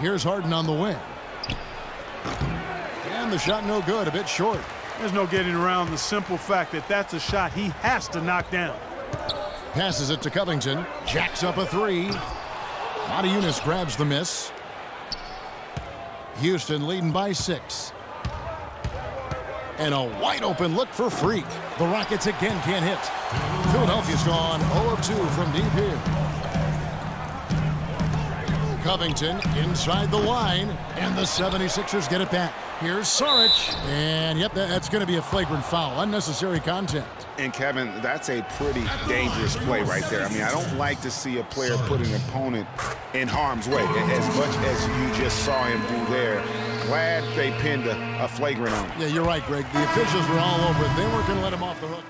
Here's Harden on the wing. And the shot no good, a bit short. There's no getting around the simple fact that that's a shot he has to knock down. Passes it to Covington. Jacks up a three. Motiejunas grabs the miss. Houston leading by 6. And a wide open look for Freak. The Rockets again can't hit. Philadelphia's gone 0 of 2 from deep here. Covington inside the line, and the 76ers get it back. Here's Saric, and yep, that's going to be a flagrant foul. Unnecessary contact. And Kevin, that's a pretty dangerous play right there. I mean, I don't like to see a player put an opponent in harm's way as much as you just saw him do there. Glad they pinned a flagrant on him. Yeah, you're right, Greg. The officials were all over it. They weren't going to let him off the hook.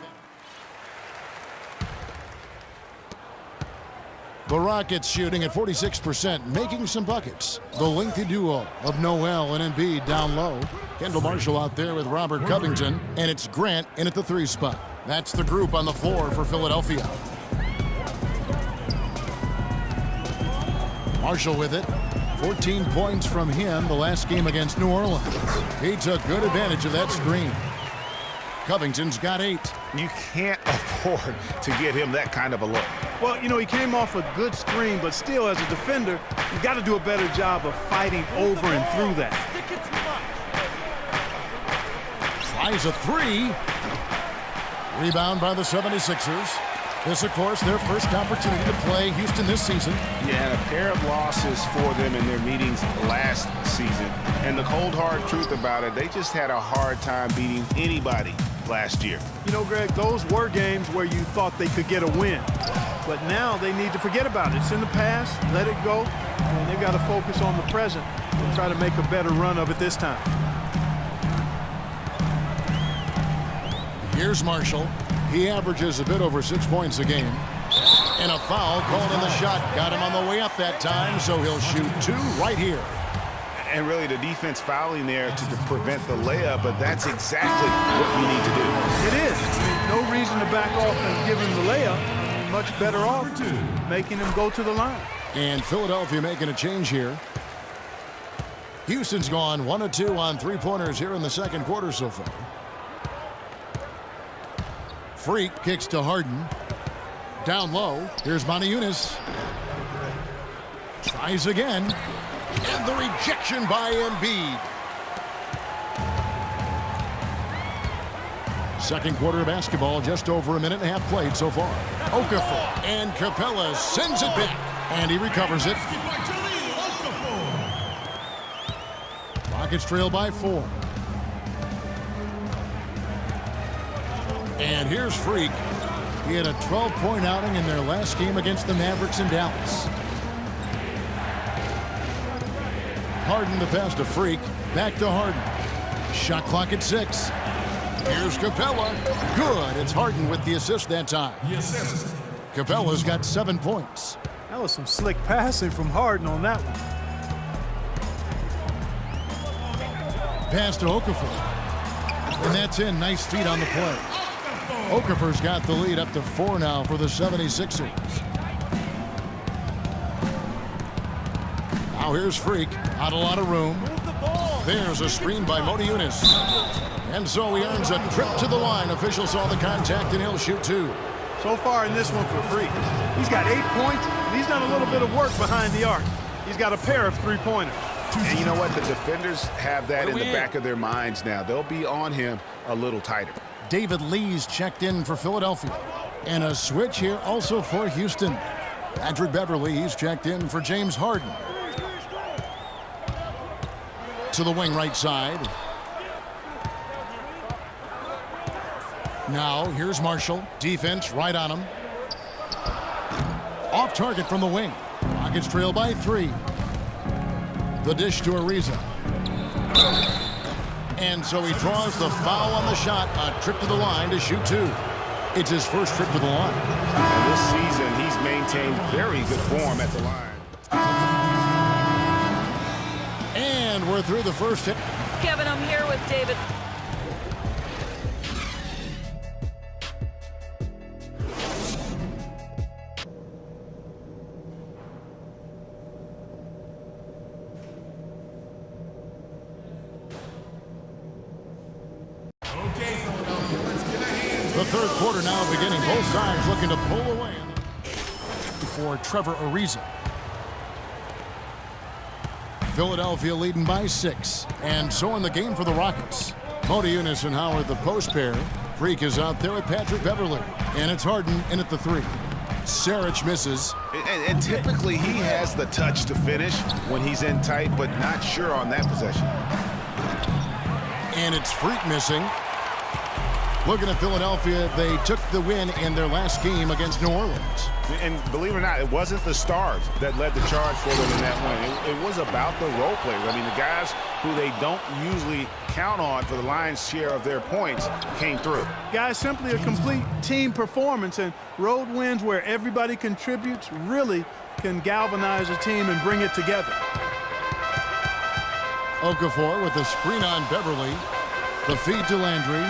The Rockets shooting at 46%, making some buckets. The lengthy duo of Noel and Embiid down low. Kendall Marshall out there with Robert Covington, and it's Grant in at the 3 spot. That's the group on the floor for Philadelphia. Marshall with it. 14 points from him the last game against New Orleans. He took good advantage of that screen. Covington's got 8. You can't afford to get him that kind of a look. Well, you know, he came off a good screen, but still, as a defender, you got to do a better job of fighting over and through that. Tries a 3. Rebound by the 76ers. This, of course, their first opportunity to play Houston this season. Yeah, a pair of losses for them in their meetings last season. And the cold, hard truth about it, they just had a hard time beating anybody last year. You know, Greg, those were games where you thought they could get a win. But now they need to forget about it. It's in the past. Let it go. And they've got to focus on the present and try to make a better run of it this time. Here's Marshall. He averages a bit over 6 points a game. And a foul called on the shot. Got him on the way up that time, so he'll shoot 2 right here. And really the defense fouling there to prevent the layup, but that's exactly what you need to do. It is. I mean, no reason to back off and give him the layup. Much better off making him go to the line. And Philadelphia making a change here. Houston's gone 1 of 2 on 3-pointers here in the second quarter so far. Freak kicks to Harden. Down low. Here's Motiejunas. Tries again. And the rejection by Embiid. Second quarter of basketball, just over a minute and a half played so far. Okafor and Capella sends it back. And he recovers it. Rockets trail by 4. And here's Freak. He had a 12-point outing in their last game against the Mavericks in Dallas. Harden the pass to Freak. Back to Harden. Shot clock at 6. Here's Capella. Good. It's Harden with the assist that time. Yes. Capella's got 7 points. That was some slick passing from Harden on that one. Pass to Okafor. And that's in. Nice feet on the play. Okafor's got the lead up to 4 now for the 76ers. Now here's Freak. Not a lot of room. There's a screen by Motiejunas. And so he earns a trip to the line. Official saw the contact and he'll shoot 2. So far in this one for Freak, he's got 8 points, and he's done a little bit of work behind the arc. He's got a pair of 3-pointers. And you know what? The defenders have that in the back of their minds now. They'll be on him a little tighter. David Lee's checked in for Philadelphia. And a switch here also for Houston. Patrick Beverley, he's checked in for James Harden. To the wing right side. Now, here's Marshall. Defense right on him. Off target from the wing. Rockets trail by 3. The dish to Ariza. And so he draws the foul on the shot. A trip to the line to shoot 2. It's his first trip to the line. And this season, he's maintained very good form at the line. And we're through the first hit. Kevin, I'm here with David. The third quarter now beginning. Both sides looking to pull away. For Trevor Ariza. Philadelphia leading by 6. And so in the game for the Rockets. Modi Eunice and Howard, the post pair. Freak is out there with Patrick Beverly. And it's Harden in at the 3. Saric misses. And typically he has the touch to finish when he's in tight, but not sure on that possession. And it's Freak missing. Looking at Philadelphia, they took the win in their last game against New Orleans. And believe it or not, it wasn't the stars that led the charge for them in that win. It was about the role players. I mean, the guys who they don't usually count on for the lion's share of their points came through. Guys, simply a complete team performance, and road wins where everybody contributes really can galvanize a team and bring it together. Okafor with the screen on Beverly. The feed to Landry.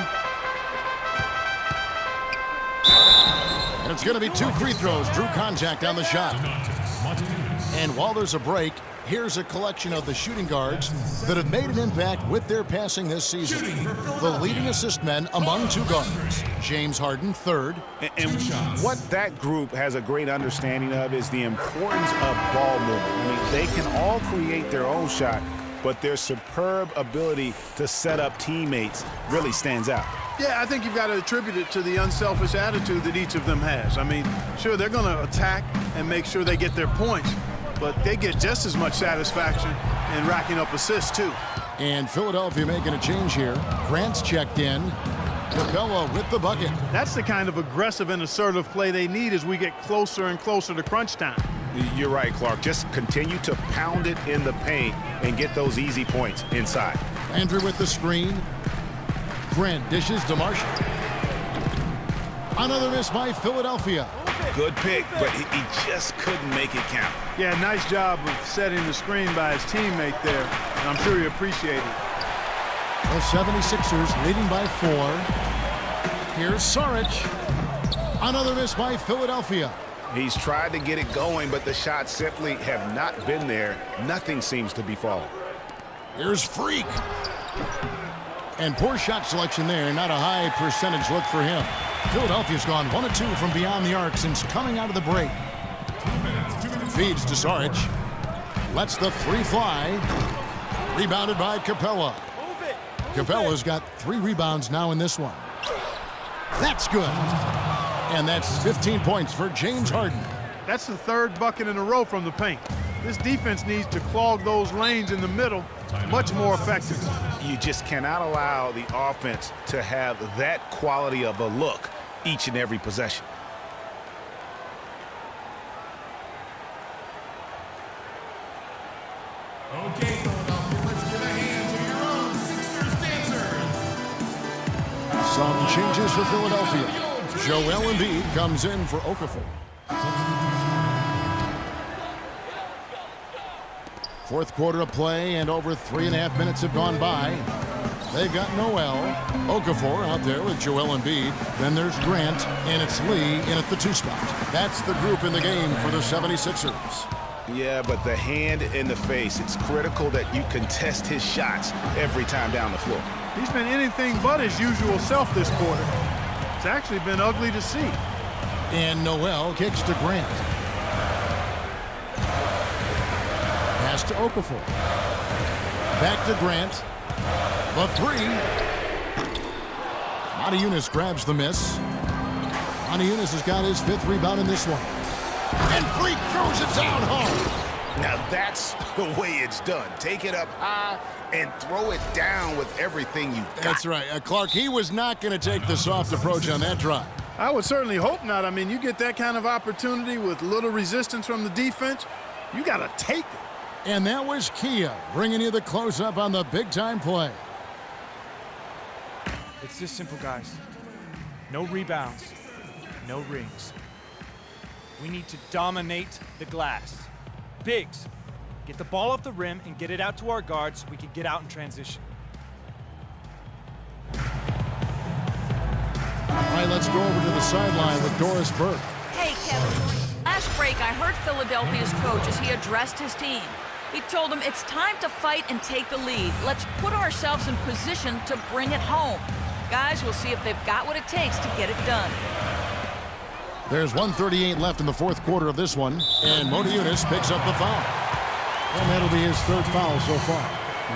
And it's going to be 2 free throws. Drew contact on the shot. And while there's a break, here's a collection of the shooting guards that have made an impact with their passing this season. The leading assist men among 2 guards. James Harden, 3rd. And what that group has a great understanding of is the importance of ball movement. I mean, they can all create their own shot, but their superb ability to set up teammates really stands out. Yeah, I think you've got to attribute it to the unselfish attitude that each of them has. I mean, sure, they're going to attack and make sure they get their points, but they get just as much satisfaction in racking up assists, too. And Philadelphia making a change here. Grant's checked in. Capella with the bucket. That's the kind of aggressive and assertive play they need as we get closer and closer to crunch time. You're right, Clark. Just continue to pound it in the paint and get those easy points inside. Andrew with the screen. Grant dishes to Marshall. Another miss by Philadelphia. Good pick, but he just couldn't make it count. Yeah, nice job of setting the screen by his teammate there, and I'm sure he appreciated it. The 76ers leading by 4. Here's Saric. Another miss by Philadelphia. He's tried to get it going, but the shots simply have not been there. Nothing seems to be falling. Here's Freak. And poor shot selection there. Not a high percentage look for him. Philadelphia's gone 1 of 2 from beyond the arc since coming out of the break. Feeds to Saric. Lets the 3 fly. Rebounded by Capella. Capella's got 3 rebounds now in this one. That's good. And that's 15 points for James Harden. That's the 3rd bucket in a row from the paint. This defense needs to clog those lanes in the middle much more effectively. You just cannot allow the offense to have that quality of a look each and every possession. Okay, Philadelphia, let's give a hand to your own Sixers dancers. Some changes for Philadelphia. Joel Embiid comes in for Okafor. 4th quarter of play, and over 3.5 minutes have gone by. They've got Noel, Okafor out there with Joel Embiid. Then there's Grant, and it's Lee in at the 2 spot. That's the group in the game for the 76ers. Yeah, but the hand in the face, it's critical that you contest his shots every time down the floor. He's been anything but his usual self this quarter. It's actually been ugly to see. And Noel kicks to Grant. Pass to Okafor. Back to Grant. The 3. Modi Eunice grabs the miss. Modi Eunice has got his 5th rebound in this one. And Freak throws it down home. Now that's the way it's done. Take it up high and throw it down with everything you got. That's right. Clark, he was not going to take the soft approach on that drive. I would certainly hope not. I mean, you get that kind of opportunity with little resistance from the defense, you got to take it. And that was Kia bringing you the close-up on the big-time play. It's just simple, guys. No rebounds, no rings. We need to dominate the glass. Bigs, get the ball off the rim and get it out to our guards so we can get out in transition. All right, let's go over to the sideline with Doris Burke. Hey, Kevin. Last break, I heard Philadelphia's coach as he addressed his team. He told them it's time to fight and take the lead. Let's put ourselves in position to bring it home. Guys, we'll see if they've got what it takes to get it done. There's 1:38 left in the fourth quarter of this one, and Motiejunas picks up the foul. And that'll be his third foul so far.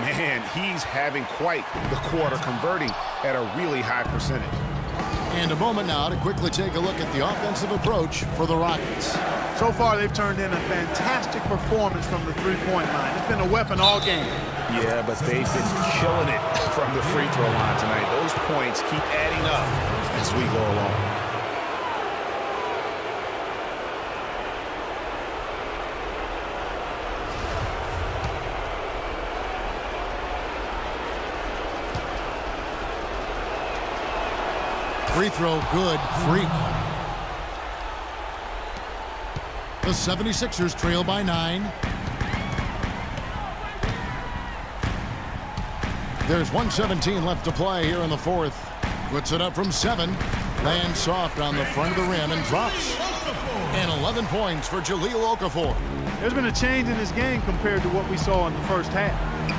Man, he's having quite the quarter, converting at a really high percentage. And a moment now to quickly take a look at the offensive approach for the Rockets. So far, they've turned in a fantastic performance from the three-point line. It's been a weapon all game. Yeah, but they've been killing it from the free throw line tonight. Those points keep adding up as we go along. Free throw good. Freak. The 76ers trail by 9. There's 1:17 left to play here in the fourth. Puts it up from 7. Lands soft on the front of the rim and drops. And 11 points for Jahlil Okafor. There's been a change in his game compared to what we saw in the first half.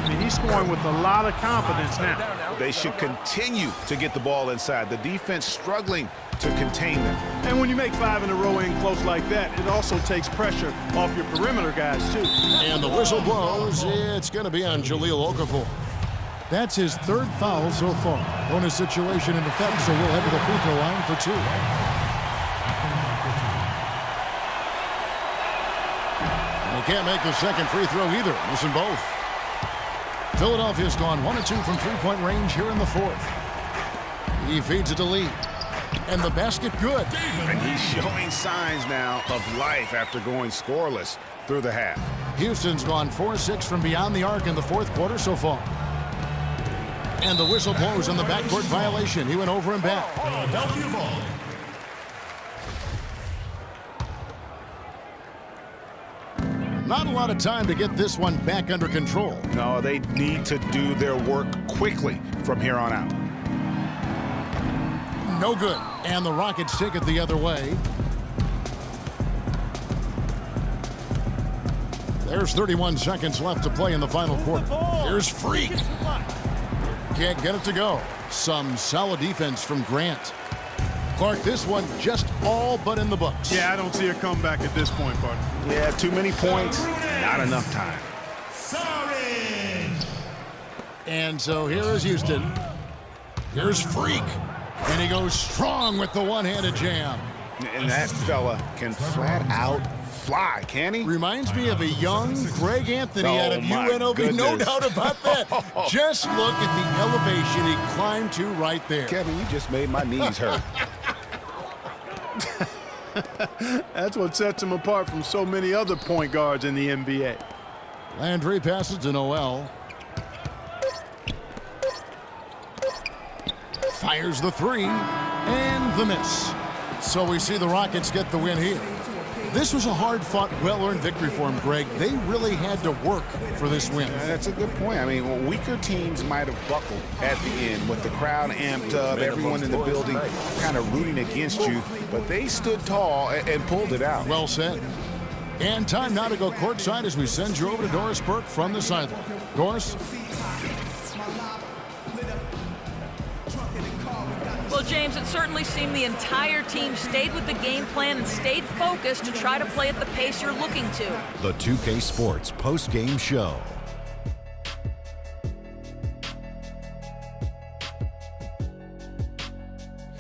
I mean, he's scoring with a lot of confidence now. They should continue to get the ball inside. The defense struggling to contain them. And when you make 5 in a row in close like that, it also takes pressure off your perimeter guys, too. And the whistle blows. It's going to be on Jahlil Okafor. That's his third foul so far. Bonus situation in effect, so we'll head to the free throw line for 2. And he can't make the second free throw either, missing both. Philadelphia's gone 1 of 2 from three-point range here in the fourth. He feeds it to Lee. And the basket good. And he's showing signs now of life after going scoreless through the half. Houston's gone 4-6 from beyond the arc in the fourth quarter so far. And the whistle blows on the backcourt violation. He went over and back. Philadelphia ball. Not a lot of time to get this one back under control. No, they need to do their work quickly from here on out. No good. And the Rockets take it the other way. There's 31 seconds left to play in the final quarter. Here's Freak. Can't get it to go. Some solid defense from Grant. Clark, this one just all but in the books. Yeah, I don't see a comeback at this point, partner. Yeah, too many points, not enough time. Sorry. And so here is Houston. Here's Freak. And he goes strong with the one-handed jam. And that fella can flat out fly, can he? Reminds me of a young Greg Anthony out of my UNLV. No goodness. doubt about that. Just look at the elevation he climbed to right there. Kevin, you just made my knees hurt. That's what sets him apart from so many other point guards in the NBA. Landry passes to Noel. Fires the 3 and the miss. So we see the Rockets get the win here. This was a hard-fought, well-earned victory for them, Greg. They really had to work for this win. That's a good point. I mean, weaker teams might have buckled at the end with the crowd amped up, everyone in the building kind of rooting against you, but they stood tall and pulled it out. Well said. And time now to go courtside as we send you over to Doris Burke from the sideline. Doris? Well, James, it certainly seemed the entire team stayed with the game plan and stayed focused to try to play at the pace you're looking to. The 2K Sports post-game show.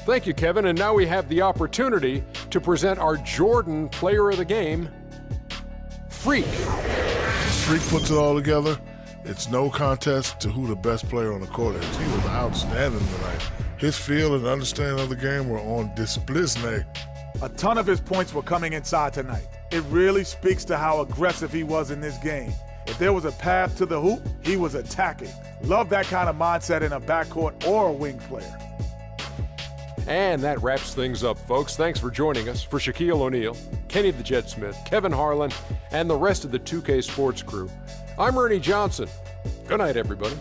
Thank you, Kevin. And now we have the opportunity to present our Jordan Player of the Game, Freak. Freak puts it all together. It's no contest to who the best player on the court is. He was outstanding tonight. His feel and understanding of the game were on display. A ton of his points were coming inside tonight. It really speaks to how aggressive he was in this game. If there was a path to the hoop, he was attacking. Love that kind of mindset in a backcourt or a wing player. And that wraps things up, folks. Thanks for joining us. For Shaquille O'Neal, Kenny the Jet Smith, Kevin Harlan, and the rest of the 2K Sports crew, I'm Ernie Johnson. Good night, everybody.